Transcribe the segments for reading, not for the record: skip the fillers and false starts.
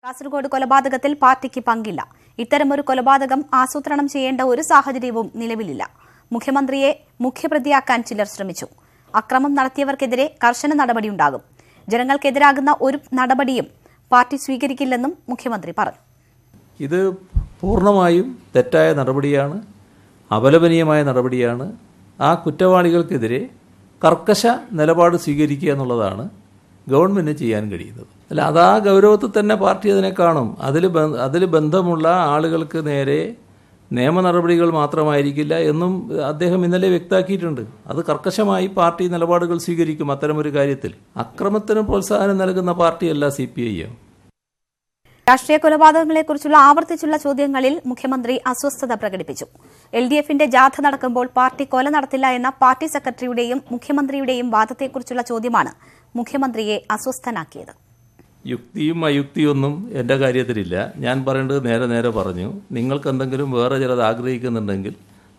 കാസർഗോഡ് കൊലപാതകത്തിൽ പാർട്ടിക്ക് പങ്കില്ല. ഇത്തരമൊരു കൊലപാതകം ആസൂത്രണം ചെയ്യേണ്ട ഒരു സാഹചര്യവും നിലവിലില്ല. മുഖ്യമന്ത്രിയെ മുഖ്യപ്രതിയാക്കാൻ ചിലർ ശ്രമിച്ചു. അക്രമം നടത്തിയവർക്കെതിരെ കർശന നടപടിയുണ്ടാകും. ജനങ്ങൾക്കെതിരാകുന്ന ഒരു നടപടിയും പാർട്ടി സ്വീകരിക്കില്ലെന്നും മുഖ്യമന്ത്രി പറഞ്ഞു. ഇത് പൂർണ്ണമായും തെറ്റായ നടപടിയാണ്, അപലപനീയമായ നടപടിയാണ്. ആ കുറ്റവാളികൾക്കെതിരെ കർക്കശ നിലപാട് സ്വീകരിക്കുക എന്നുള്ളതാണ് ഗവൺമെൻറ് ചെയ്യാൻ കഴിയുന്നത്. അല്ല, അത് ആ ഗൗരവത്തിൽ തന്നെ പാർട്ടി അതിനെ കാണും. അതിൽ ബന്ധമുള്ള ആളുകൾക്ക് നേരെ നിയമ നടപടികൾ മാത്രമായിരിക്കില്ല എന്നും അദ്ദേഹം ഇന്നലെ വ്യക്തമാക്കിയിട്ടുണ്ട്. അത് കർക്കശമായി പാർട്ടി നിലപാടുകൾ സ്വീകരിക്കും. അത്തരമൊരു കാര്യത്തിൽ അക്രമത്തിന് പ്രോത്സാഹനം നൽകുന്ന പാർട്ടിയല്ല CPIM. രാഷ്ട്രീയ കൊലപാതകങ്ങളെക്കുറിച്ചുള്ള ആവർത്തിച്ചുള്ള ചോദ്യങ്ങളിൽ മുഖ്യമന്ത്രി അസ്വസ്ഥത പ്രകടിപ്പിച്ചു. LDFന്റെ ജാഥ നടക്കുമ്പോൾ പാർട്ടി കൊല നടത്തില്ല എന്ന പാർട്ടി സെക്രട്ടറിയുടെയും മുഖ്യമന്ത്രിയുടെയും വാദത്തെക്കുറിച്ചുള്ള ചോദ്യമാണ് മുഖ്യമന്ത്രിയെ അസ്വസ്ഥനാക്കിയത്. യുക്തിയും അയുക്തിയൊന്നും എൻ്റെ കാര്യത്തിലില്ല. ഞാൻ പറയേണ്ടത് നേരെ പറഞ്ഞു. നിങ്ങൾക്ക് എന്തെങ്കിലും വേറെ ചിലത് ആഗ്രഹിക്കുന്നുണ്ടെങ്കിൽ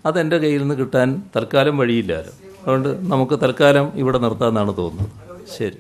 അതെൻ്റെ കയ്യിൽ നിന്ന് കിട്ടാൻ തൽക്കാലം വഴിയില്ലല്ലോ. അതുകൊണ്ട് നമുക്ക് തൽക്കാലം ഇവിടെ നിർത്താമെന്നാണ് തോന്നുന്നത്. ശരി.